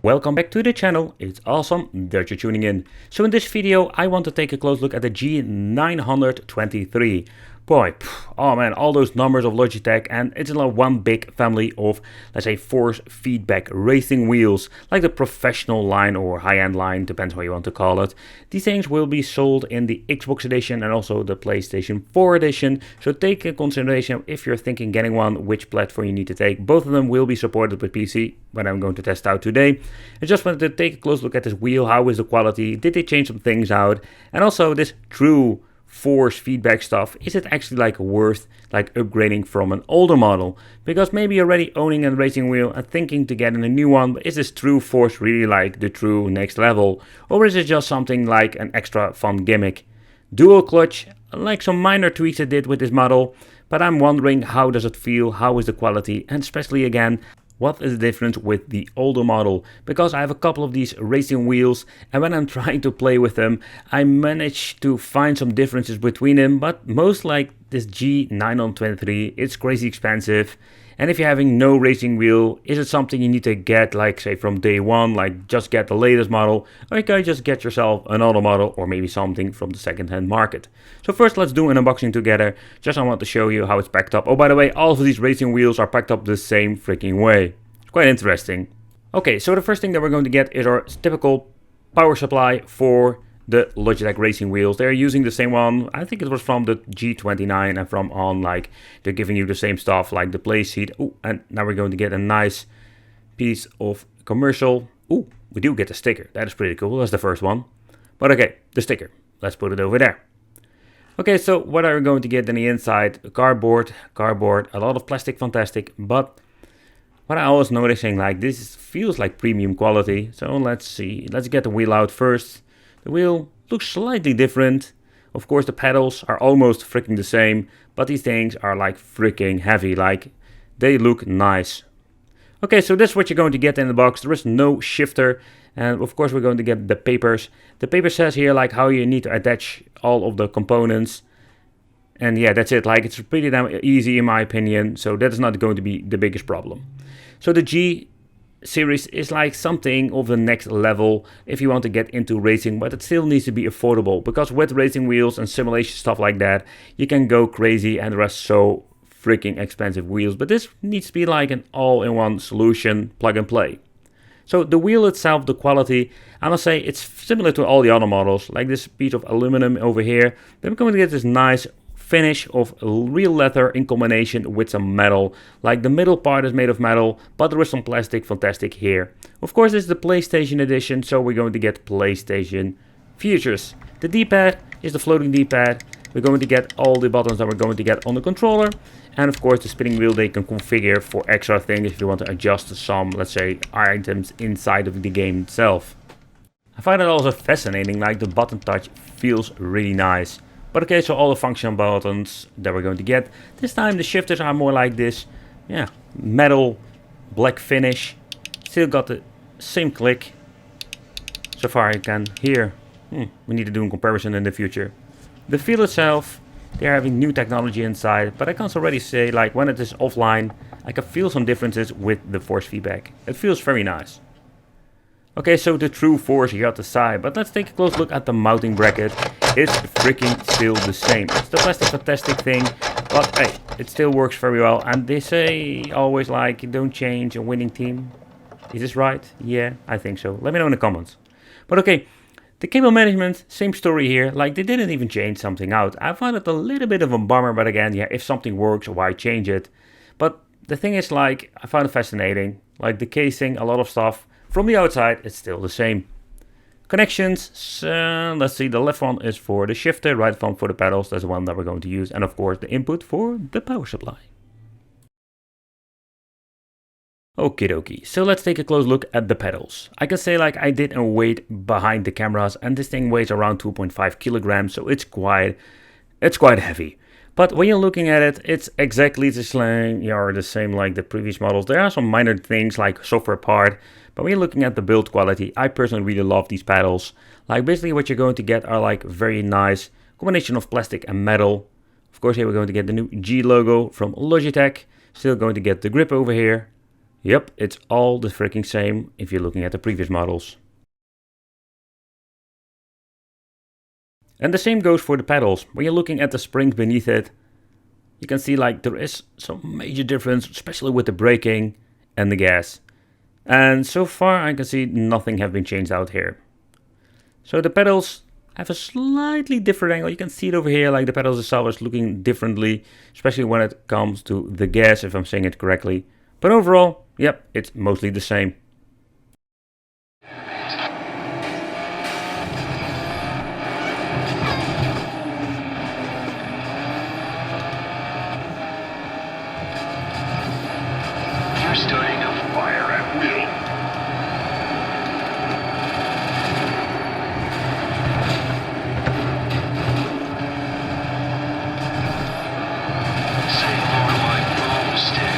Welcome back to the channel, it's awesome that you're tuning in. So in this video I want to take a close look at the G923. Boy, oh man, all those numbers of Logitech, and it's like one big family of, let's say, force feedback racing wheels, like the professional line or high-end line, depends how you want to call it. These things will be sold in the Xbox edition and also the PlayStation 4 edition, so take in consideration if you're thinking getting one, which platform you need to take. Both of them will be supported with PC, but I'm going to test out today. I just wanted to take a close look at this wheel. How is the quality? Did they change some things out? And also this true force feedback stuff, is it actually like worth like upgrading from an older model? Because maybe you're already owning a racing wheel and thinking to get in a new one, but is this true force really like the true next level? Or is it just something like an extra fun gimmick? Dual clutch, like some minor tweaks I did with this model, but I'm wondering how does it feel, how is the quality, and especially again, what is the difference with the older model? Because I have a couple of these racing wheels, and when I'm trying to play with them, I managed to find some differences between them, but most like this G923, it's crazy expensive. And if you're having no racing wheel, is it something you need to get, like say from day one, like just get the latest model, or you can just get yourself another model or maybe something from the second-hand market? So first let's do an unboxing together, just I want to show you how it's packed up. Oh, by the way, all of these racing wheels are packed up the same freaking way. It's quite interesting. Okay, so the first thing that we're going to get is our typical power supply for the Logitech racing wheels. They're using the same one. I think it was from the G293 and from on, like they're giving you the same stuff like the play seat. Oh, and now we're going to get a nice piece of commercial. Oh, we do get the sticker. That is pretty cool. That's the first one. But okay, the sticker. Let's put it over there. Okay, so what are we going to get in the inside? Cardboard, a lot of plastic, fantastic. But what I was noticing, like this feels like premium quality. So let's see. Let's get the wheel out first. The wheel looks slightly different. Of course, the pedals are almost freaking the same, but these things are like freaking heavy, like they look nice. Okay, so this is what you're going to get in the box. There is no shifter, and of course we're going to get the papers. The paper says here like how you need to attach all of the components. And yeah, that's it. Like it's pretty damn easy in my opinion, so that is not going to be the biggest problem. So the G series is like something of the next level if you want to get into racing, but it still needs to be affordable, because with racing wheels and simulation stuff like that, you can go crazy and there are so freaking expensive wheels, but this needs to be like an all-in-one solution, plug and play. So the wheel itself, the quality, I must say it's similar to all the other models, like this piece of aluminum over here. Then we're going to get this nice finish of real leather in combination with some metal. Like the middle part is made of metal, but there is some plastic, fantastic here. Of course, this is the PlayStation edition, so we're going to get PlayStation features. The D-pad is the floating D-pad. We're going to get all the buttons that we're going to get on the controller. And of course, the spinning wheel they can configure for extra things if you want to adjust some, let's say, items inside of the game itself. I find it also fascinating, like the button touch feels really nice. But okay, so all the function buttons that we're going to get. This time the shifters are more like this, yeah, metal black finish. Still got the same click. So far you can hear. We need to do a comparison in the future. The feel itself, they're having new technology inside, but I can already say, like when it is offline, I can feel some differences with the force feedback. It feels very nice. Okay, so the true force here at the side, but let's take a close look at the mounting bracket. It's freaking still the same. It's the plastic fantastic thing, but hey, it still works very well. And they say always like, don't change a winning team. Is this right? Yeah, I think so. Let me know in the comments. But okay, the cable management, same story here. Like they didn't even change something out. I found it a little bit of a bummer, but again, yeah, if something works, why change it? But the thing is, like, I found it fascinating. Like the casing, a lot of stuff. From the outside, it's still the same. Connections, let's see, the left one is for the shifter, right one for the pedals, that's the one that we're going to use, and of course the input for the power supply. Okie dokie, so let's take a close look at the pedals. I can say like I did a weight behind the cameras, and this thing weighs around 2.5 kilograms, so it's quite heavy. But when you're looking at it, it's exactly the same like the previous models. There are some minor things like software part, but when you're looking at the build quality, I personally really love these pedals. Like basically what you're going to get are like very nice combination of plastic and metal. Of course, here we're going to get the new G logo from Logitech. Still going to get the grip over here. Yep, it's all the freaking same if you're looking at the previous models. And the same goes for the pedals. When you're looking at the springs beneath it, you can see like there is some major difference, especially with the braking and the gas. And so far I can see nothing have been changed out here. So the pedals have a slightly different angle. You can see it over here, like the pedals itself is looking differently, especially when it comes to the gas, if I'm saying it correctly. But overall, yep, it's mostly the same. You're starting a fire at will. Say hello to my broomstick.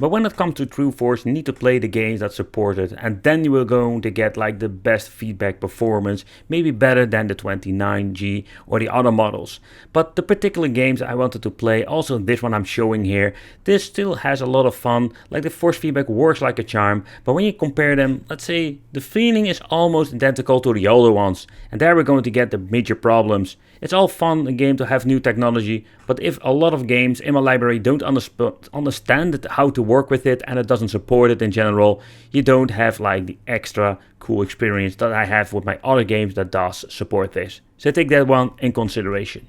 But when it comes to True Force, you need to play the games that support it, and then you are going to get like the best feedback performance, maybe better than the 29G or the other models. But the particular games I wanted to play, also this one I'm showing here, this still has a lot of fun, like the force feedback works like a charm, but when you compare them, let's say the feeling is almost identical to the older ones, and there we're going to get the major problems. It's all fun a game to have new technology, but if a lot of games in my library don't understand how to work with it and it doesn't support it in general, you don't have like the extra cool experience that I have with my other games that does support this. So take that one in consideration.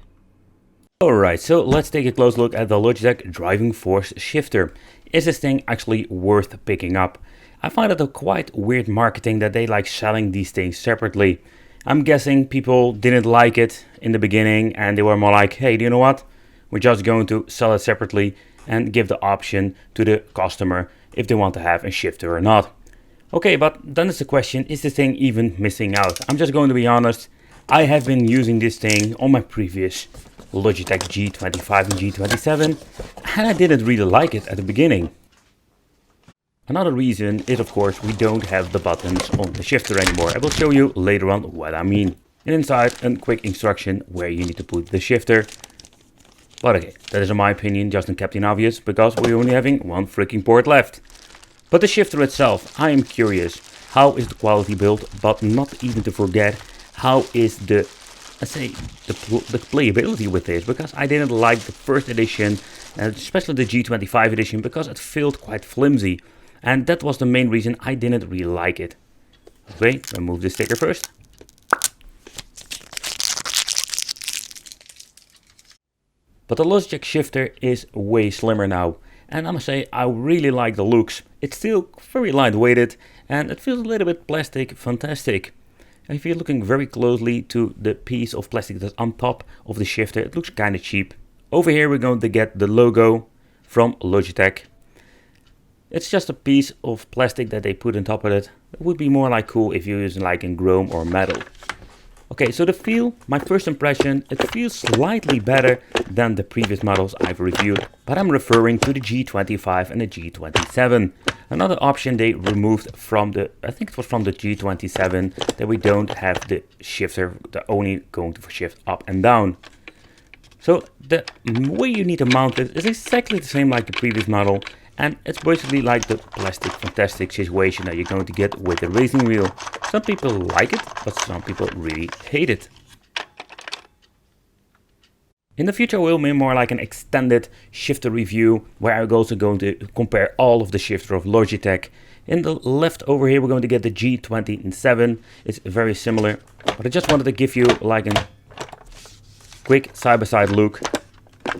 Alright, so let's take a close look at the Logitech driving force shifter. Is this thing actually worth picking up? I find it a quite weird marketing that they like selling these things separately. I'm guessing people didn't like it in the beginning and they were more like, hey, do you know what? We're just going to sell it separately and give the option to the customer if they want to have a shifter or not. Okay, but then it's the question, is this thing even missing out? I'm just going to be honest, I have been using this thing on my previous Logitech G25 and G27 and I didn't really like it at the beginning. Another reason is, of course, we don't have the buttons on the shifter anymore. I will show you later on what I mean. And inside, a quick instruction where you need to put the shifter. But okay, that is in my opinion just in Captain Obvious, because we're only having one freaking port left. But the shifter itself, I am curious. How is the quality built? But not even to forget, how is the, let's say, the playability with this? Because I didn't like the first edition, and especially the G25 edition, because it felt quite flimsy. And that was the main reason I didn't really like it. Okay, remove the sticker first. But the Logitech shifter is way slimmer now. And I must say, I really like the looks. It's still very lightweighted and it feels a little bit plastic fantastic. And if you're looking very closely to the piece of plastic that's on top of the shifter, it looks kind of cheap. Over here we're going to get the logo from Logitech. It's just a piece of plastic that they put on top of it. It would be more like cool if you're using like in chrome or metal. Okay, so the feel, my first impression, it feels slightly better than the previous models I've reviewed, but I'm referring to the G25 and the G27. Another option they removed from the, I think it was from the G27, that we don't have the shifter, they're only going to shift up and down. So the way you need to mount it is exactly the same like the previous model. And it's basically like the plastic fantastic situation that you're going to get with the racing wheel. Some people like it, but some people really hate it. In the future we'll make more like an extended shifter review where I'm also going to compare all of the shifter of Logitech In the left over here, we're going to get the G293. It's very similar, but I just wanted to give you like a quick side-by-side look.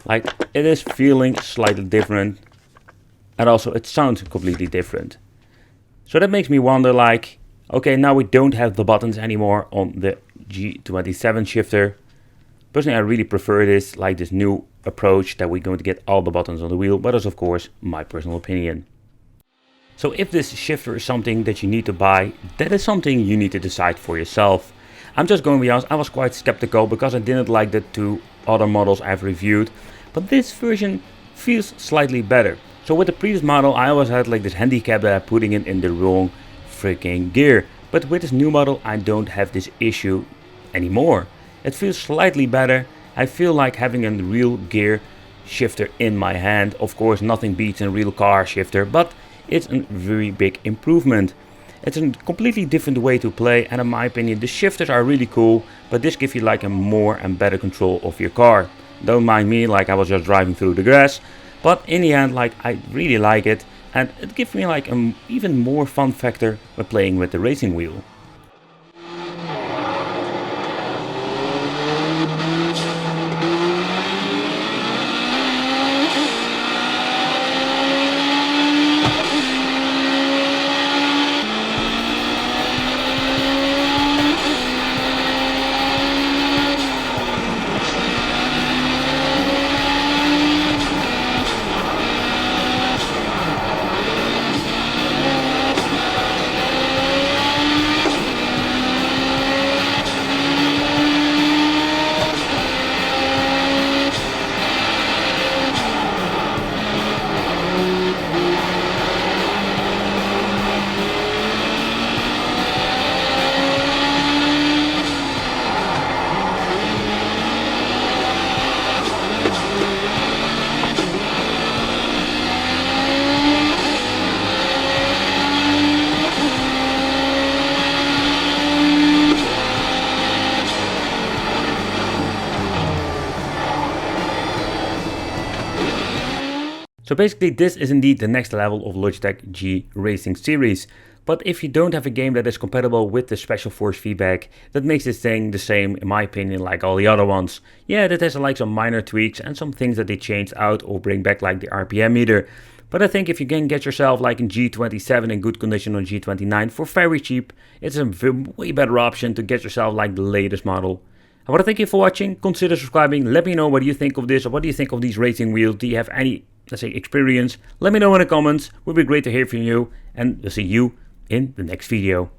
Like, it is feeling slightly different, and also it sounds completely different. So that makes me wonder, like, okay, now we don't have the buttons anymore on the G297 shifter. Personally, I really prefer this, like this new approach that we're going to get all the buttons on the wheel, but that's of course my personal opinion. So if this shifter is something that you need to buy, that is something you need to decide for yourself. I'm just going to be honest, I was quite skeptical because I didn't like the two other models I've reviewed, but this version feels slightly better. So with the previous model, I always had like this handicap that I'm putting it in the wrong freaking gear. But with this new model, I don't have this issue anymore. It feels slightly better. I feel like having a real gear shifter in my hand. Of course, nothing beats a real car shifter, but it's a very big improvement. It's a completely different way to play, and in my opinion, the shifters are really cool, but this gives you like a more and better control of your car. Don't mind me, like I was just driving through the grass, but in the end, like I really like it, and it gives me like an even more fun factor when playing with the racing wheel. So basically this is indeed the next level of Logitech G Racing series. But if you don't have a game that is compatible with the special force feedback, that makes this thing the same in my opinion like all the other ones. Yeah, that has like some minor tweaks and some things that they changed out or bring back like the RPM meter. But I think if you can get yourself like a G27 in good condition on G29 for very cheap, it's a way better option to get yourself like the latest model. I want to thank you for watching, consider subscribing, let me know what you think of this or what do you think of these racing wheels. Do you have any, let's say, experience? Let me know in the comments, it would be great to hear from you, and we'll see you in the next video.